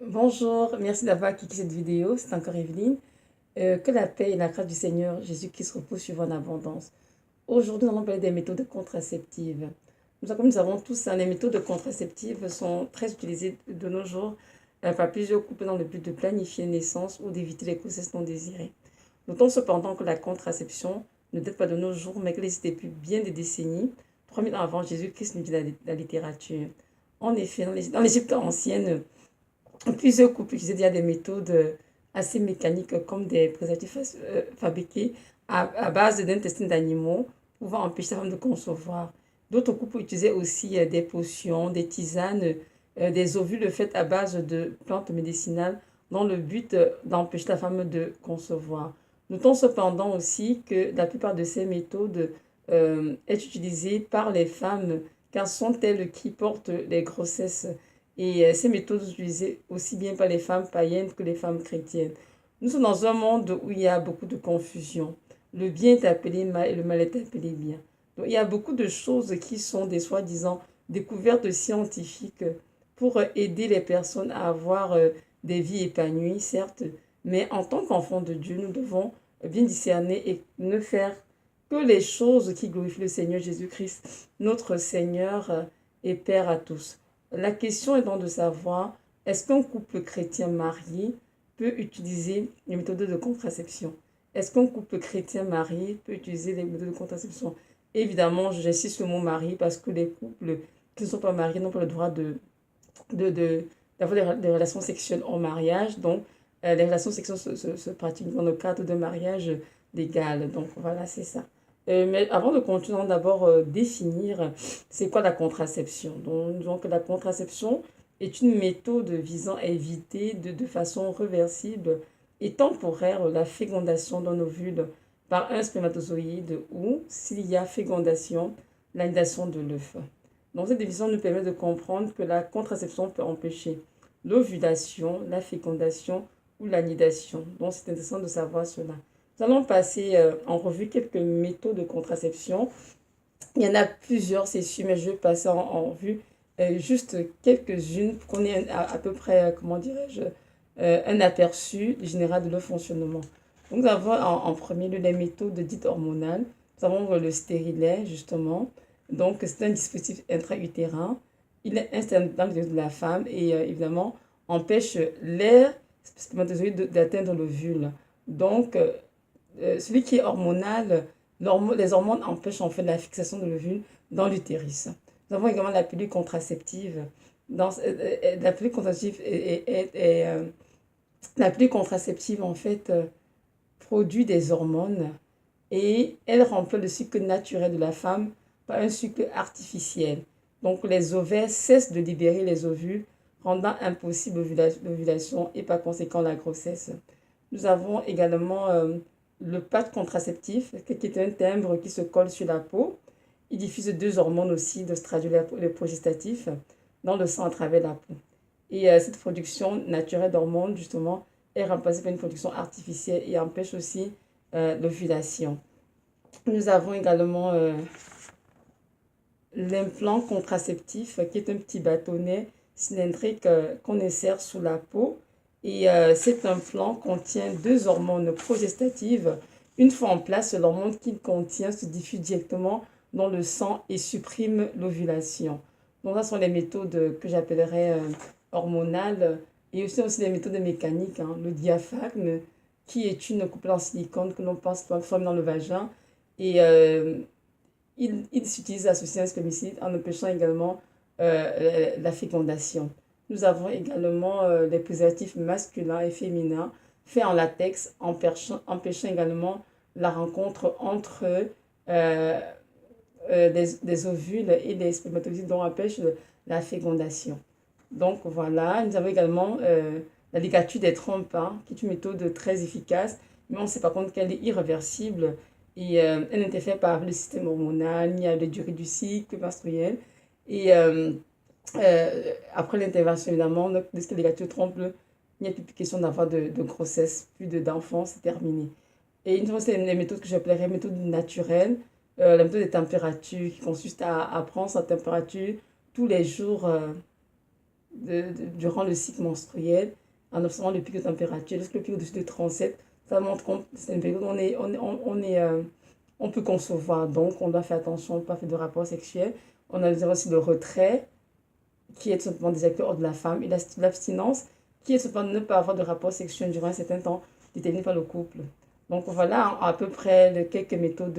Bonjour, merci d'avoir cliqué cette vidéo, c'est encore Evelyne. Que la paix et la grâce du Seigneur Jésus-Christ reposent sur vous en abondance. Aujourd'hui, nous allons parler des méthodes contraceptives. Comme nous savons tous, les méthodes contraceptives sont très utilisées de nos jours par plusieurs couples dans le but de planifier une naissance ou d'éviter les grossesses non désirées. Notons cependant que la contraception ne date pas de nos jours, mais qu'elle existe depuis bien des décennies, 3000 ans avant Jésus-Christ, nous dit la littérature. En effet, dans l'Égypte ancienne, plusieurs couples utilisaient déjà des méthodes assez mécaniques comme des préservatifs fabriqués à base d'intestins d'animaux pouvant empêcher la femme de concevoir. D'autres couples utilisaient aussi des potions, des tisanes, des ovules faits à base de plantes médicinales dans le but d'empêcher la femme de concevoir. Notons cependant aussi que la plupart de ces méthodes est utilisée par les femmes car ce sont elles qui portent les grossesses et ces méthodes sont utilisées aussi bien par les femmes païennes que les femmes chrétiennes. Nous sommes dans un monde où il y a beaucoup de confusion. Le bien est appelé mal et le mal est appelé bien. Donc il y a beaucoup de choses qui sont des soi-disant découvertes scientifiques pour aider les personnes à avoir des vies épanouies, certes, mais en tant qu'enfants de Dieu, nous devons bien discerner et ne faire que les choses qui glorifient le Seigneur Jésus-Christ, notre Seigneur et Père à tous. La question est donc de savoir, est-ce qu'un couple chrétien marié peut utiliser les méthodes de contraception? Est-ce qu'un couple chrétien marié peut utiliser les méthodes de contraception? Évidemment, j'insiste sur le mot mari parce que les couples qui ne sont pas mariés n'ont pas le droit d'avoir des relations sexuelles en mariage. Donc, les relations sexuelles se pratiquent dans le cadre d'un mariage légal. Donc, voilà, c'est ça. Mais avant de continuer, on va d'abord définir c'est quoi la contraception. Donc, la contraception est une méthode visant à éviter de façon réversible et temporaire la fécondation d'un ovule par un spermatozoïde ou, s'il y a fécondation, l'anidation de l'œuf. Donc, cette division nous permet de comprendre que la contraception peut empêcher l'ovulation, la fécondation ou l'anidation. Donc, c'est intéressant de savoir cela. Nous allons passer en revue quelques méthodes de contraception. Il y en a plusieurs, c'est sûr, mais je vais passer en vue juste quelques-unes pour qu'on ait à peu près, comment dirais-je, un aperçu général de leur fonctionnement. Donc, nous avons en premier lieu les méthodes dites hormonales. Nous avons le stérilet, justement. Donc, c'est un dispositif intra-utérin. Il est installé dans le de la femme et évidemment empêche l'air spermatozoïde d'atteindre l'ovule. Donc, celui qui est hormonal, les hormones empêchent en fait la fixation de l'ovule dans l'utérus. Nous avons également la pilule contraceptive. La pilule contraceptive la pilule contraceptive en fait produit des hormones et elle remplace le cycle naturel de la femme par un cycle artificiel. Donc les ovaires cessent de libérer les ovules, rendant impossible l'ovulation et par conséquent la grossesse. Nous avons également le patch contraceptif, qui est un timbre qui se colle sur la peau. Il diffuse deux hormones aussi, d'oestradiol et le progestatif, dans le sang à travers la peau. Et cette production naturelle d'hormones, justement, est remplacée par une production artificielle et empêche aussi l'ovulation. Nous avons également l'implant contraceptif, qui est un petit bâtonnet cylindrique qu'on insère sous la peau. Et cet implant contient deux hormones progestatives. Une fois en place, l'hormone qu'il contient se diffuse directement dans le sang et supprime l'ovulation. Donc, ce sont les méthodes que j'appellerais hormonales. Et aussi les méthodes mécaniques, hein. Le diaphragme, qui est une couple en silicone que l'on passe dans le vagin. Et il s'utilise associé à un spermicide en empêchant également la fécondation. Nous avons également les préservatifs masculins et féminins faits en latex, empêchant également la rencontre entre des ovules et des spermatozoïdes, dont empêche la fécondation. Donc voilà, nous avons également la ligature des trompes, hein, qui est une méthode très efficace, mais on sait par contre qu'elle est irréversible et elle n'interfère pas avec le système hormonal, ni avec la durée du cycle menstruel. Et après l'intervention, évidemment, lorsque la ligature trompe, il n'y a plus question d'avoir de grossesse, plus d'enfants, c'est terminé. Et une fois, c'est les méthodes que j'appellerais méthodes naturelles. La méthode des températures qui consiste à prendre sa température tous les jours durant le cycle menstruel, en observant le pic de température. Lorsque le pic est au-dessus de 37, ça montre que c'est une période où on peut concevoir. Donc, on doit faire attention, pas faire de rapport sexuel. On a aussi le retrait, qui est tout simplement des actes hors de la femme, et l'abstinence, qui est tout simplement ne pas avoir de rapport sexuel durant un certain temps déterminé par le couple. Donc, voilà à peu près quelques méthodes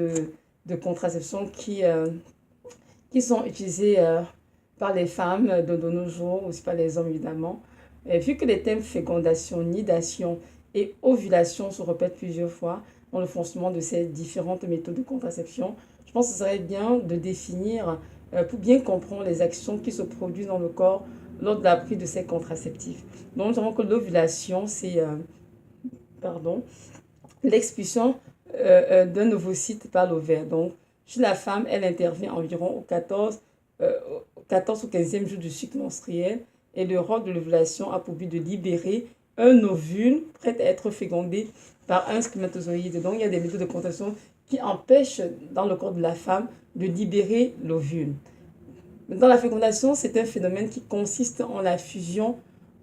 de contraception qui sont utilisées par les femmes de nos jours, aussi par les hommes évidemment. Et vu que les thèmes fécondation, nidation et ovulation se répètent plusieurs fois dans le fonctionnement de ces différentes méthodes de contraception, je pense que ce serait bien de définir pour bien comprendre les actions qui se produisent dans le corps lors de la prise de ces contraceptifs. Donc, nous savons que l'ovulation, c'est l'expulsion d'un ovocyte par l'ovaire. Donc, chez la femme, elle intervient environ au 14 ou 15e jour du cycle menstruel et le rôle de l'ovulation a pour but de libérer un ovule prêt à être fécondé par un spermatozoïde. Donc, il y a des méthodes de contraception qui empêchent dans le corps de la femme de libérer l'ovule. Dans la fécondation, c'est un phénomène qui consiste en la fusion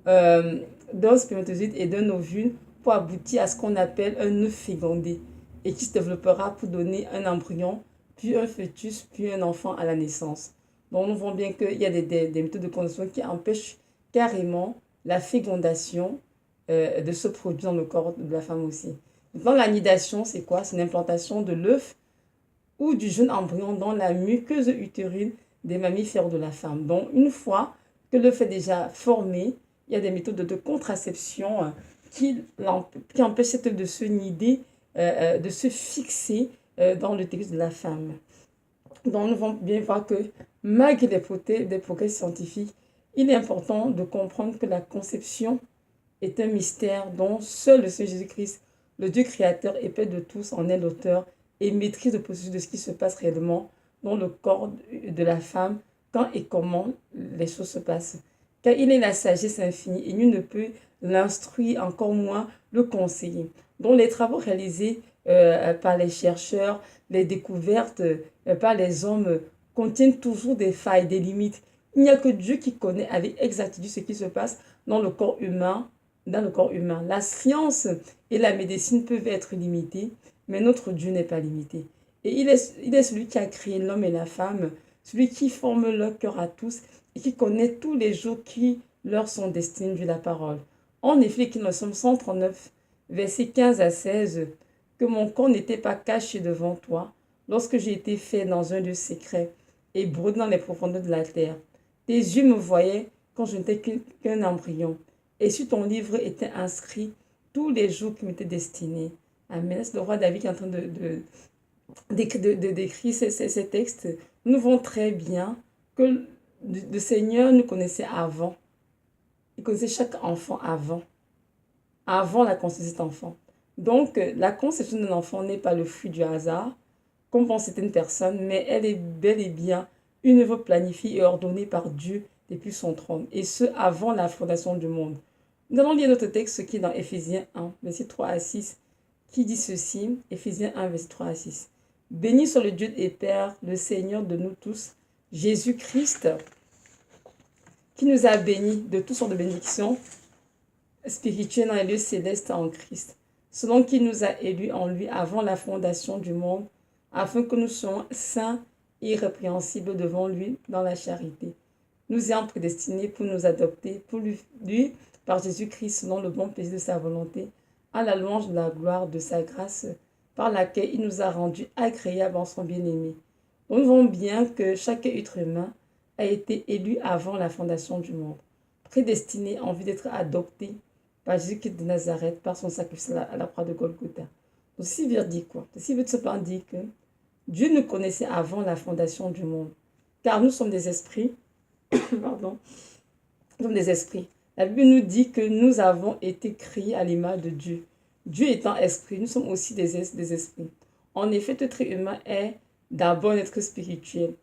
d'un spermatozoïde et d'un ovule pour aboutir à ce qu'on appelle un œuf fécondé et qui se développera pour donner un embryon, puis un fœtus, puis un enfant à la naissance. Donc, nous voyons bien qu'il y a des méthodes de contraception qui empêchent carrément la fécondation de se produire dans le corps de la femme aussi. Dans la nidation, c'est quoi? C'est l'implantation de l'œuf ou du jeune embryon dans la muqueuse utérine des mammifères de la femme. Donc, une fois que l'œuf est déjà formé, il y a des méthodes de contraception qui empêchent cet œuf de se nider, de se fixer dans l'utérus de la femme. Donc, nous allons bien voir que malgré des progrès scientifiques, il est important de comprendre que la conception est un mystère dont seul le Seigneur Jésus-Christ, le Dieu créateur et Père de tous, en est l'auteur et maîtrise le processus de ce qui se passe réellement dans le corps de la femme, quand et comment les choses se passent. Car il est la sagesse infinie et nul ne peut l'instruire, encore moins le conseiller. Donc les travaux réalisés par les chercheurs, les découvertes par les hommes contiennent toujours des failles, des limites. Il n'y a que Dieu qui connaît avec exactitude ce qui se passe dans le corps humain. La science et la médecine peuvent être limitées, mais notre Dieu n'est pas limité. Et il est celui qui a créé l'homme et la femme, celui qui forme leur cœur à tous et qui connaît tous les jours qui leur sont destinés, dit la parole. En effet, dans le Psaume 139, versets 15 à 16, que mon corps n'était pas caché devant toi, lorsque j'ai été fait dans un lieu secret et brûlé dans les profondeurs de la terre. Tes yeux me voyaient quand je n'étais qu'un embryon, et sur ton livre étaient inscrits tous les jours qui m'étaient destinés. Amen. C'est le roi David qui est en train d'écrire ces textes. Nous voyons très bien que le Seigneur nous connaissait avant. Il connaissait chaque enfant avant la conception de cet enfant. Donc, la conception d'un enfant n'est pas le fruit du hasard, comme pense certaines personnes, mais elle est bel et bien une œuvre planifiée et ordonnée par Dieu depuis son trône, et ce, avant la fondation du monde. Nous allons lire notre texte qui est dans Éphésiens 1, verset 3 à 6, qui dit ceci, Éphésiens 1, verset 3 à 6. Béni soit le Dieu et Père, le Seigneur de nous tous, Jésus-Christ, qui nous a bénis de toutes sortes de bénédictions spirituelles dans les lieux célestes en Christ, selon qu'il nous a élus en lui avant la fondation du monde, afin que nous soyons saints et irrépréhensibles devant lui dans la charité. Nous ayons prédestinés pour nous adopter, pour lui par Jésus-Christ, selon le bon plaisir de sa volonté, à la louange de la gloire de sa grâce, par laquelle il nous a rendus agréables en son bien-aimé. Nous voyons bien que chaque être humain a été élu avant la fondation du monde, prédestiné en vue d'être adopté par Jésus-Christ de Nazareth, par son sacrifice à la croix de Golgotha. Donc, ceci veut dire quoi? Ceci veut simplement dire que Dieu nous connaissait avant la fondation du monde, car nous sommes des esprits. Pardon. Nous sommes des esprits. La Bible nous dit que nous avons été créés à l'image de Dieu. Dieu étant esprit, nous sommes aussi des esprits. En effet, tout être humain est d'abord un être spirituel.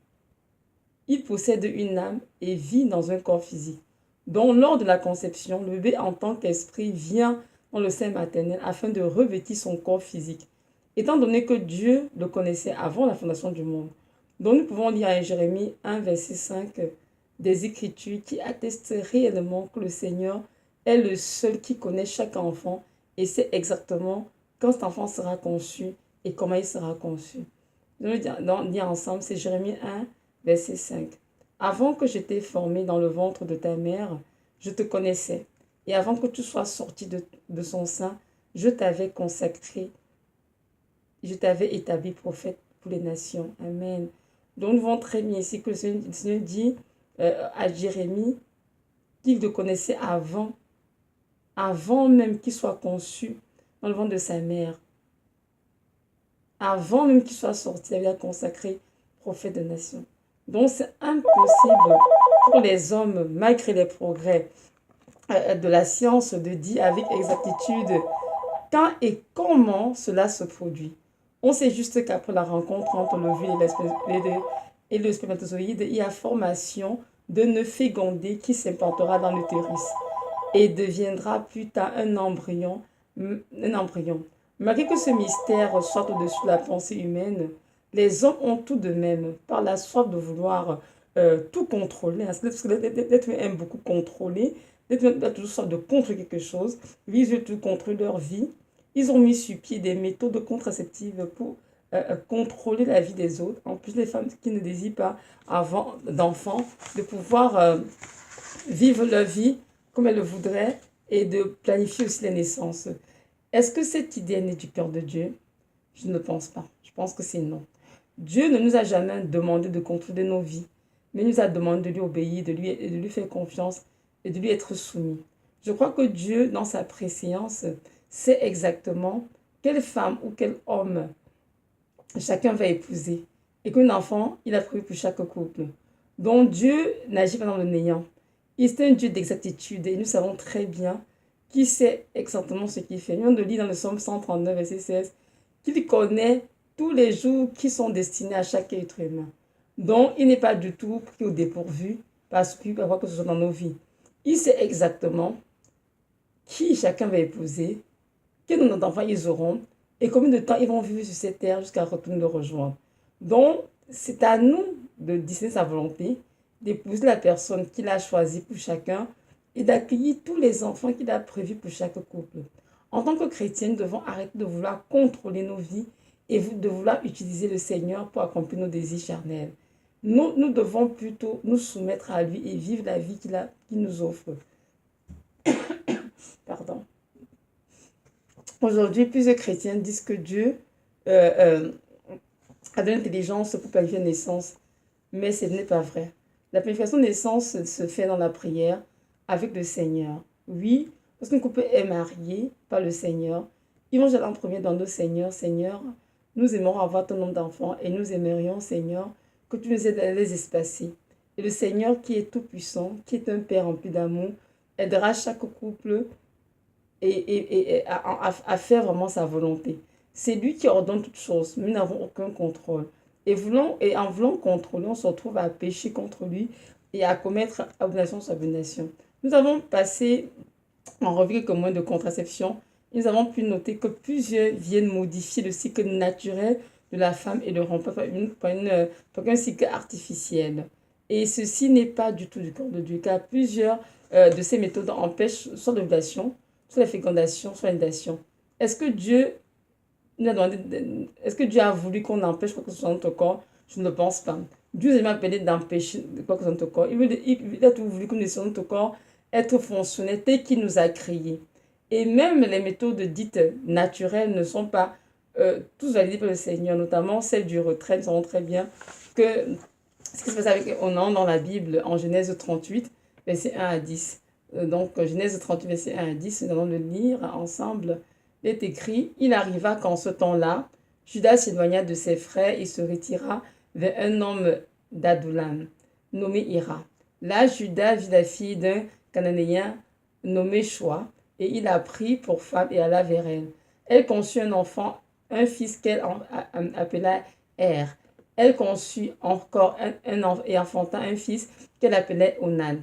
Il possède une âme et vit dans un corps physique. Donc, lors de la conception, le bébé en tant qu'esprit vient dans le sein maternel afin de revêtir son corps physique, étant donné que Dieu le connaissait avant la fondation du monde. Donc, nous pouvons lire à Jérémie 1, verset 5, des Écritures qui attestent réellement que le Seigneur est le seul qui connaît chaque enfant et sait exactement quand cet enfant sera conçu et comment il sera conçu. Nous lire ensemble, c'est Jérémie 1, verset 5. Avant que je t'ai formé dans le ventre de ta mère, je te connaissais. Et avant que tu sois sorti de son sein, je t'avais consacré, je t'avais établi prophète pour les nations. Amen. Donc nous voyons très bien ici que le Seigneur dit à Jérémie qu'il le connaissait avant même qu'il soit conçu dans le ventre de sa mère. Avant même qu'il soit sorti, il avait consacré prophète de nations. Donc c'est impossible pour les hommes, malgré les progrès de la science, de dire avec exactitude quand et comment cela se produit. On sait juste qu'après la rencontre entre l'ovule et le spermatozoïde, il y a formation d'un œuf fécondé qui s'implantera dans l'utérus et deviendra plus tard un embryon. Malgré que ce mystère soit au-dessus de la pensée humaine, les hommes ont tout de même, par la soif de vouloir tout contrôler, parce que l'être humain aime beaucoup contrôler, l'être humain a toujours soif de contrôler quelque chose, ils tout contrôler leur vie. Ils ont mis sur pied des méthodes contraceptives pour contrôler la vie des autres. En plus, les femmes qui ne désirent pas avoir d'enfants, de pouvoir vivre leur vie comme elles le voudraient et de planifier aussi les naissances. Est-ce que cette idée est née du cœur de Dieu? Je ne pense pas. Je pense que c'est non. Dieu ne nous a jamais demandé de contrôler nos vies, mais nous a demandé de lui obéir, de lui faire confiance et de lui être soumis. Je crois que Dieu, dans sa préséance, sait exactement quelle femme ou quel homme chacun va épouser et qu'un enfant, il a prévu pour chaque couple. Donc Dieu n'agit pas dans le néant. Il est un Dieu d'exactitude et nous savons très bien qu'il sait exactement ce qu'il fait. Nous venons de lire dans le psaume 139, verset 16, qu'il connaît tous les jours qui sont destinés à chaque être humain. Donc, il n'est pas du tout pris au dépourvu parce qu'il peut avoir que ce soit dans nos vies. Il sait exactement qui chacun va épouser, quel nombre d'enfants ils auront et combien de temps ils vont vivre sur cette terre jusqu'à retourner le rejoindre. Donc, c'est à nous de discerner sa volonté, d'épouser la personne qu'il a choisie pour chacun et d'accueillir tous les enfants qu'il a prévus pour chaque couple. En tant que chrétiens, nous devons arrêter de vouloir contrôler nos vies et de vouloir utiliser le Seigneur pour accomplir nos désirs charnels. Nous devons plutôt nous soumettre à lui et vivre la vie qu'il nous offre. Pardon. Aujourd'hui, plusieurs chrétiens disent que Dieu a de l'intelligence pour planifier la naissance, mais ce n'est pas vrai. La planification de naissance se fait dans la prière avec le Seigneur. Oui, parce qu'un couple est marié par le Seigneur, ils vont aller en premier dans nos Seigneurs. Seigneur, nous aimerons avoir ton nombre d'enfants et nous aimerions, Seigneur, que tu nous aides à les espacer. Et le Seigneur qui est tout-puissant, qui est un Père rempli d'amour, aidera chaque couple à faire vraiment sa volonté. C'est lui qui ordonne toutes choses. Nous n'avons aucun contrôle. Et en voulant contrôler, on se retrouve à pécher contre lui et à commettre abomination sur abomination. Nous avons passé en revue quelques moyens de contraception. Nous avons pu noter que plusieurs viennent modifier le cycle naturel de la femme et le remplacent par un cycle artificiel. Et ceci n'est pas du tout du corps de Dieu, car plusieurs de ces méthodes empêchent soit l'ovulation, soit la fécondation, soit l'anidation. Est-ce que Dieu a voulu qu'on empêche quoi que ce soit dans notre corps? Je ne pense pas. Dieu n'a pas appelé d'empêcher quoi que ce soit dans notre corps. Il a tout voulu que nous laissions notre corps être fonctionnel tel qu'il nous a créés. Et même les méthodes dites naturelles ne sont pas tous validées par le Seigneur, notamment celle du retrait. Nous savons très bien que ce qui se passe avec Onan dans la Bible, en Genèse 38, verset 1 à 10. Donc, Genèse 38, verset 1 à 10, nous allons le lire ensemble. Il est écrit, il arriva qu'en ce temps-là, Judas s'éloigna de ses frères et se retira vers un homme d'Adullam, nommé Hira. Là, Judas vit la fille d'un Cananéen nommé Choua, et il la prit pour femme et alla vers elle. Elle conçut un enfant, un fils qu'elle appela Er. Elle conçut encore et enfanta un fils qu'elle appela Onan.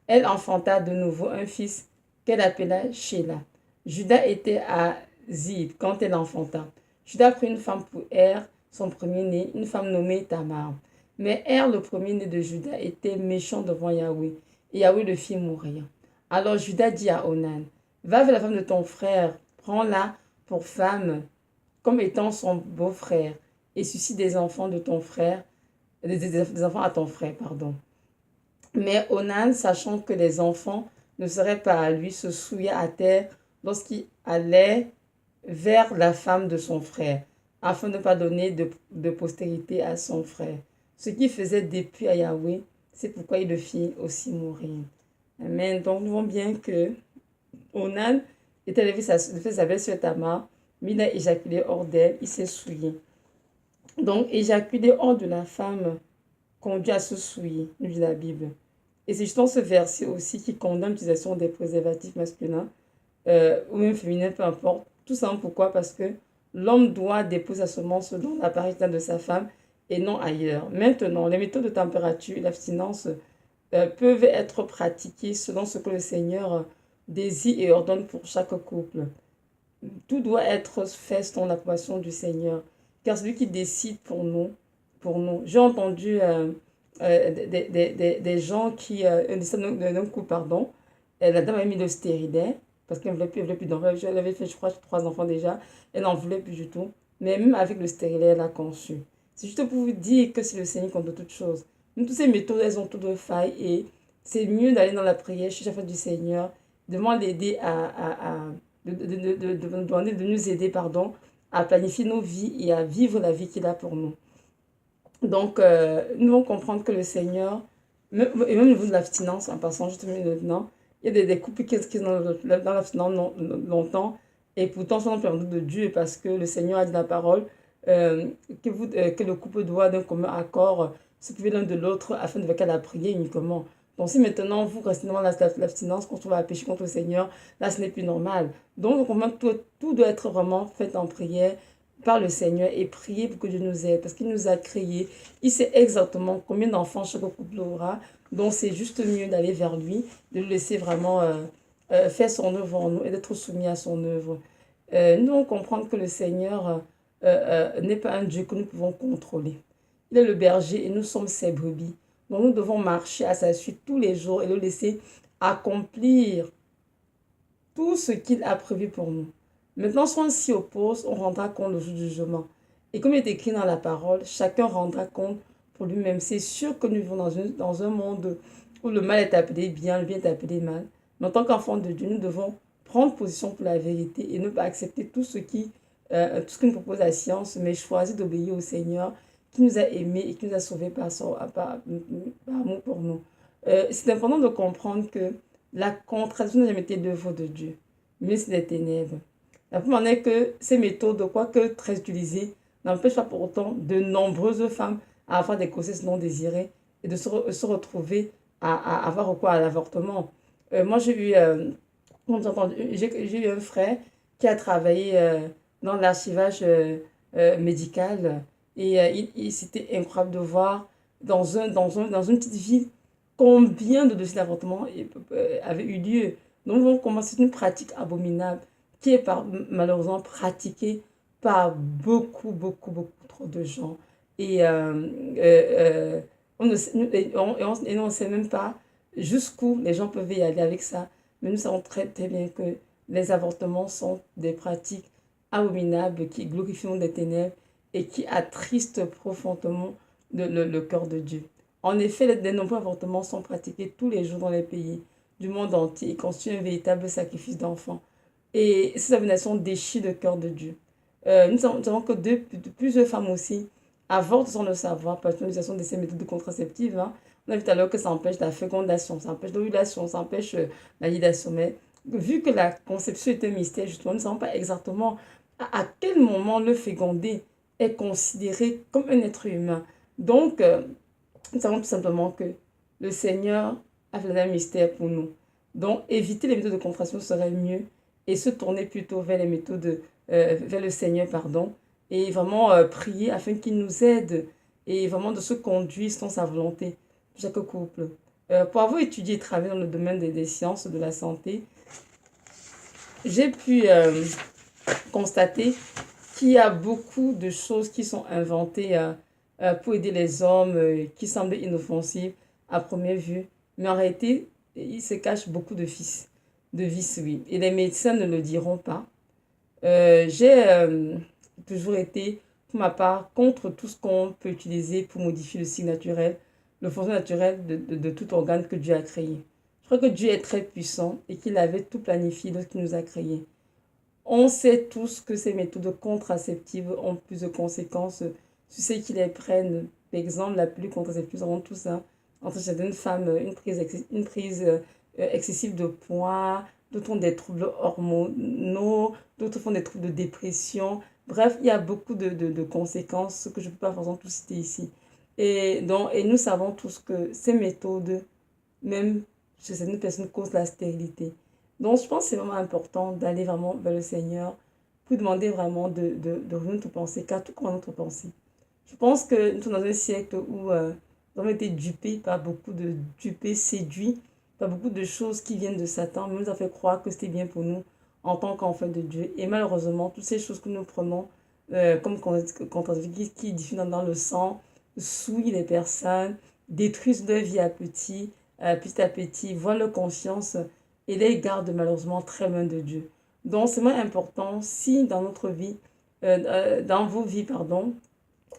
Elle enfanta de nouveau un fils qu'elle appela Sheila. Judas était à Zib quand elle enfanta. Judas prit une femme pour Er, son premier-né, une femme nommée Tamar. Mais le premier-né de Juda, était méchant devant Yahweh, et Yahweh le fit mourir. Alors Juda dit à Onan, va vers la femme de ton frère, prends-la pour femme, comme étant son beau-frère, et suscite des enfants de ton frère, des enfants à ton frère, pardon. Mais Onan, sachant que les enfants ne seraient pas à lui, se souilla à terre lorsqu'il allait vers la femme de son frère, afin de ne pas donner de postérité à son frère. Ce qui faisait dépit à Yahweh, c'est pourquoi il le fit aussi mourir. Amen. Donc nous voyons bien que Onan était levé sa belle-sœur Tamar, mais il a éjaculé hors d'elle, il s'est souillé. Donc éjaculer hors de la femme conduit à se souiller, nous dit la Bible. Et c'est justement ce verset aussi qui condamne l'utilisation des préservatifs masculins ou même féminins, peu importe. Tout simplement pourquoi? Parce que l'homme doit déposer sa semence dans l'appareil de sa femme et non ailleurs. Maintenant, les méthodes de température et l'abstinence peuvent être pratiquées selon ce que le Seigneur désire et ordonne pour chaque couple. Tout doit être fait selon l'approbation du Seigneur, car c'est lui qui décide pour nous. J'ai entendu des gens qui, d'un coup, pardon, la dame a mis le stérilet, parce qu'elle ne voulait plus d'enfants. Elle avait fait, je crois, 3 enfants déjà. Elle n'en voulait plus du tout. Mais même avec le stérilet, elle a conçu. C'est juste pour vous dire que c'est le Seigneur qui compte toutes choses. Même toutes ces méthodes, elles ont toutes de failles. Et c'est mieux d'aller dans la prière, chez la face du Seigneur, de l'aider de nous aider, pardon, à planifier nos vies et à vivre la vie qu'il a pour nous. Donc, nous devons comprendre que le Seigneur, et même au niveau de l'abstinence, en passant juste maintenant, il y a des couples qui sont dans l'abstinence longtemps, et pourtant sont perdus de Dieu, parce que le Seigneur a dit dans la parole que le couple doit d'un commun accord se priver l'un de l'autre afin de faire la prière uniquement. Donc, si maintenant vous restez dans l'abstinence, qu'on trouve à pécher contre le Seigneur, là, ce n'est plus normal. Donc, tout doit être vraiment fait en prière par le Seigneur et prier pour que Dieu nous aide, parce qu'il nous a créés. Il sait exactement combien d'enfants chaque couple aura. Donc, c'est juste mieux d'aller vers lui, de le laisser vraiment faire son œuvre en nous et d'être soumis à son œuvre. Nous devons comprendre que le Seigneur n'est pas un Dieu que nous pouvons contrôler. Il est le berger et nous sommes ses brebis. Donc, nous devons marcher à sa suite tous les jours et le laisser accomplir tout ce qu'il a prévu pour nous. Maintenant, si on s'y oppose, on rendra compte le jour du jugement. Et comme il est écrit dans la parole, chacun rendra compte pour lui-même. C'est sûr que nous vivons dans un monde où le mal est appelé bien, le bien est appelé mal. Mais en tant qu'enfants de Dieu, nous devons prendre position pour la vérité et ne pas accepter tout ce que nous propose la science, mais choisir d'obéir au Seigneur qui nous a aimés et qui nous a sauvés par amour pour nous. C'est important de comprendre que la contradiction n'a jamais été l'œuvre de Dieu, mais c'est des ténèbres. La première est que ces méthodes, quoique très utilisées, n'empêchent pas pour autant de nombreuses femmes à avoir des grossesses non désirées et de se retrouver à avoir recours à l'avortement. Moi, j'ai eu un frère qui a travaillé dans l'archivage médical et c'était incroyable de voir dans une petite ville combien de dossiers d'avortement avaient eu lieu. Donc, on commence une pratique abominable qui est malheureusement pratiquée par beaucoup trop de gens. Et on ne sait même pas jusqu'où les gens peuvent y aller avec ça. Mais nous savons très bien que les avortements sont des pratiques abominables qui glorifient des ténèbres et qui attristent profondément le cœur de Dieu. En effet, de nombreux avortements sont pratiqués tous les jours dans les pays du monde entier et constituent un véritable sacrifice d'enfants. Et ces abominations déchirent le cœur de Dieu. Nous savons que plusieurs femmes aussi avortent sans le savoir par l'utilisation de ces méthodes contraceptives. Hein. On a vu tout à l'heure que ça empêche la fécondation, ça empêche l'ovulation, ça empêche la nidation. Mais vu que la conception est un mystère, justement, nous ne savons pas exactement à quel moment le fécondé est considéré comme un être humain. Donc, nous savons tout simplement que le Seigneur a fait un mystère pour nous. Donc, éviter les méthodes de contraception serait mieux et se tourner plutôt vers les méthodes, vers le Seigneur, pardon, et vraiment prier afin qu'il nous aide et vraiment de se conduire selon sa volonté, chaque couple. Pour avoir étudié et travaillé dans le domaine des sciences de la santé, j'ai pu constater qu'il y a beaucoup de choses qui sont inventées pour aider les hommes qui semblent inoffensifs à première vue. Mais en réalité, il se cache beaucoup de vices, oui. Et les médecins ne le diront pas. J'ai toujours été, pour ma part, contre tout ce qu'on peut utiliser pour modifier le cycle naturel, le fonctionnement naturel de tout organe que Dieu a créé. Je crois que Dieu est très puissant et qu'il avait tout planifié lorsqu'il nous a créés. On sait tous que ces méthodes contraceptives ont plus de conséquences sur ceux qui les prennent. Par exemple, la pilule contraceptive, avons tout ça. Entre certaines femmes, une prise excessive de poids, d'autres ont des troubles hormonaux, d'autres font des troubles de dépression. Bref, il y a beaucoup de conséquences que je ne peux pas forcément tout citer ici. Et nous savons tous que ces méthodes, même chez certaines personnes, causent la stérilité. Donc, je pense que c'est vraiment important d'aller vraiment vers le Seigneur pour demander vraiment de revenir notre pensée, car tout comme notre pensée. Je pense que nous sommes dans un siècle où nous avons été dupés par beaucoup de dupés, séduits par beaucoup de choses qui viennent de Satan, mais nous a fait croire que c'était bien pour nous en tant qu'enfants de Dieu. Et malheureusement, toutes ces choses que nous prenons comme contraceptifs qui diffusent dans le sang, souillent les personnes, détruisent leur vie petit à petit, voient leur conscience et les garde malheureusement très loin de Dieu. Donc, c'est vraiment important si dans notre vie, dans vos vies, pardon,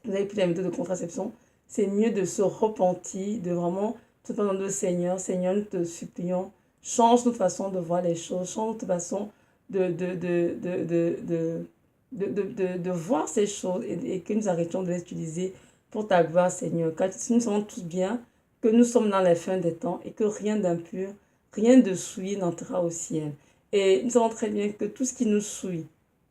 vous avez pris la méthode de contraception, c'est mieux de se repentir, de vraiment tout pendant le Seigneur. Seigneur, nous te supplions, change notre façon de voir les choses, change notre façon de, de, de, de, de, de, de voir ces choses et que nous arrêtions de les utiliser pour ta gloire, Seigneur. Car nous savons tous bien que nous sommes dans les fins des temps et que rien d'impur, rien de souillé n'entrera au ciel. Et nous savons très bien que tout ce qui nous souille,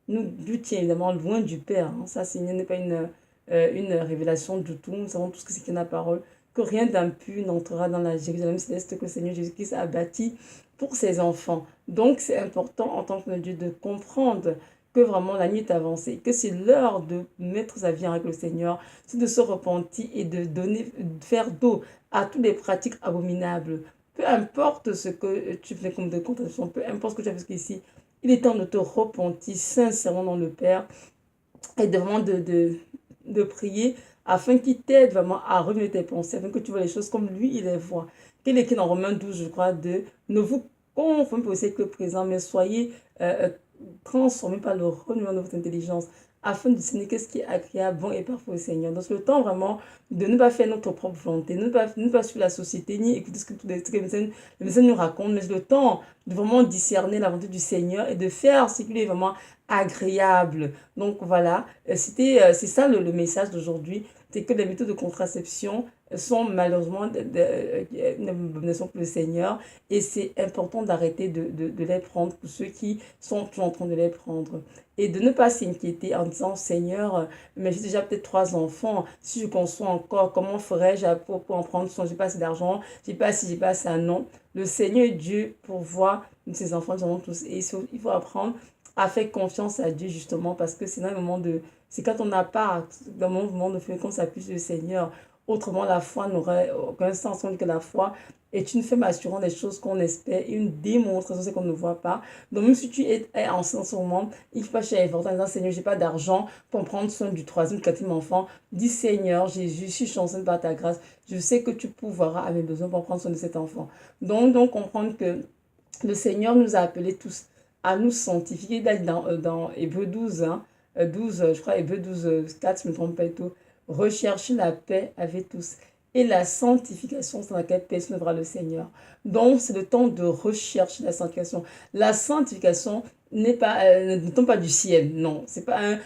nous tient évidemment loin du Père. Hein. Ça, ce n'est pas une révélation du tout. Nous savons tous que c'est qui la parole, que rien d'impur n'entrera dans la Jérusalem céleste que le Seigneur Jésus-Christ a bâti pour ses enfants. Donc, c'est important en tant que Dieu de comprendre que vraiment la nuit est avancée, que c'est l'heure de mettre sa vie avec le Seigneur, c'est de se repentir et de faire d'eau à toutes les pratiques abominables. Peu importe ce que tu fais comme de contention, peu importe ce que tu as fait jusqu'ici, il est temps de te repentir sincèrement dans le Père et de vraiment de prier afin qu'il t'aide vraiment à revenir tes pensées, afin que tu vois les choses comme lui, il les voit. Qu'il est écrit dans Romains 12, je crois, ne vous conformez pas au siècle présent, mais soyez transformés par le renouvellement de votre intelligence, afin de discerner qu'est-ce qui est agréable, bon et parfait au Seigneur. Donc, c'est le temps vraiment de ne pas faire notre propre volonté, ne pas suivre la société, ni écouter ce que tous les médecins nous racontent, mais c'est le temps de vraiment discerner la volonté du Seigneur et de faire ce qui est vraiment agréable. Donc voilà, c'est ça le message d'aujourd'hui, c'est que les méthodes de contraception sont malheureusement une abomination pour le Seigneur et c'est important d'arrêter de les prendre pour ceux qui sont en train de les prendre. Et de ne pas s'inquiéter en disant, Seigneur, mais j'ai déjà peut-être 3 enfants, si je conçois encore, comment ferais-je pour en prendre soin? J'ai pas assez d'argent, j'ai pas assez, j'ai pas assez, non. Le Seigneur Dieu pourvoit ses enfants, nous avons tous. Et il faut apprendre à faire confiance à Dieu justement parce que c'est dans le moment de... C'est quand on n'a pas, dans le moment de faire qu'on s'appuie sur le Seigneur. Autrement, la foi n'aurait aucun sens. On dit que la foi est une ferme assurant des choses qu'on espère, une démonstration de ce qu'on ne voit pas. Donc, même si tu es en ce moment, il ne faut pas chercher en disant, Seigneur, j'ai pas d'argent pour prendre soin du 3e, 4e enfant. Dis, Seigneur, Jésus, je suis chanceux par ta grâce. Je sais que tu pourvoiras à mes besoins pour prendre soin de cet enfant. Donc comprendre que le Seigneur nous a appelés tous à nous sanctifier. Dans Hébreux 12, hein, 12, je crois, Hébreux 12, 4, si je ne me trompe pas et tout. Rechercher la paix avec tous et la sanctification sans laquelle personne ne verra le Seigneur. Donc, c'est le temps de rechercher la sanctification. La sanctification n'est pas, ne tombe pas du ciel, non. C'est pas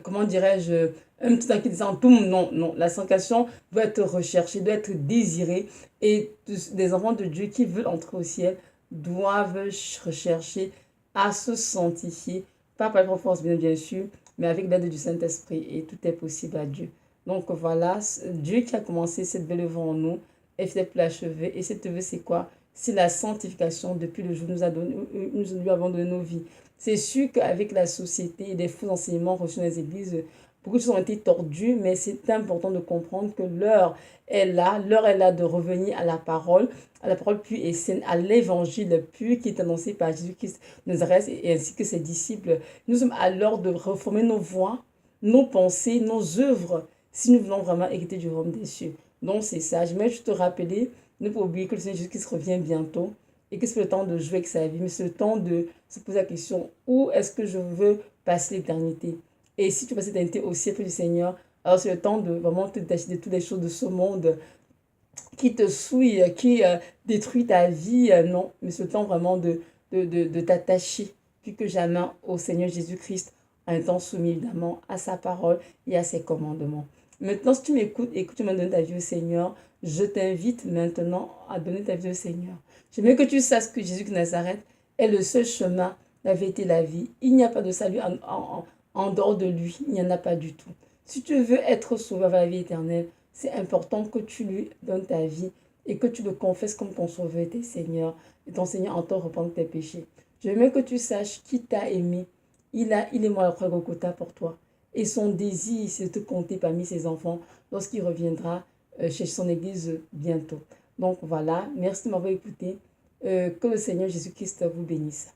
comment dirais-je, un petit truc qui descend, non, non. La sanctification doit être recherchée, doit être désirée. Et des enfants de Dieu qui veulent entrer au ciel doivent rechercher à se sanctifier, pas par leur force, bien sûr, mais avec l'aide du Saint-Esprit. Et tout est possible à Dieu. Donc voilà, Dieu qui a commencé cette belle œuvre en nous est fidèle pour l'achever. Et cette œuvre, c'est quoi? C'est la sanctification depuis le jour où nous lui avons donné nos vies. C'est sûr qu'avec la société et les faux enseignements reçus dans les églises, beaucoup de choses ont été tordues, mais c'est important de comprendre que l'heure est là de revenir à la parole pure et saine, à l'évangile pur qui est annoncé par Jésus-Christ de Nazareth et ainsi que ses disciples. Nous sommes à l'heure de reformer nos voies, nos pensées, nos œuvres si nous voulons vraiment hériter du royaume des cieux. Donc c'est ça. J'aimerais juste te rappeler, ne pas oublier que le Seigneur Jésus-Christ revient bientôt et que c'est le temps de jouer avec sa vie, mais c'est le temps de se poser la question, où est-ce que je veux passer l'éternité? Et si tu passes l'éternité au siècle du Seigneur, alors c'est le temps de vraiment te détacher de toutes les choses de ce monde qui te souille, qui détruit ta vie. Non, mais c'est le temps vraiment de t'attacher plus que jamais au Seigneur Jésus-Christ en étant soumis évidemment à sa parole et à ses commandements. Maintenant, si tu m'écoutes et que tu m'as donné ta vie au Seigneur, je t'invite maintenant à donner ta vie au Seigneur. J'aimerais que tu saches que Jésus de Nazareth est le seul chemin, la vérité et la vie. Il n'y a pas de salut en dehors de lui. Il n'y en a pas du tout. Si tu veux être sauvé vers la vie éternelle, c'est important que tu lui donnes ta vie et que tu le confesses comme ton sauveur et ton Seigneur. Et ton Seigneur en te reprendre tes péchés. Je veux que tu saches qui t'a aimé. Il est mort à la croix Golgotha pour toi. Et son désir, c'est de te compter parmi ses enfants lorsqu'il reviendra chez son église bientôt. Donc voilà, merci de m'avoir écouté. Que le Seigneur Jésus-Christ vous bénisse.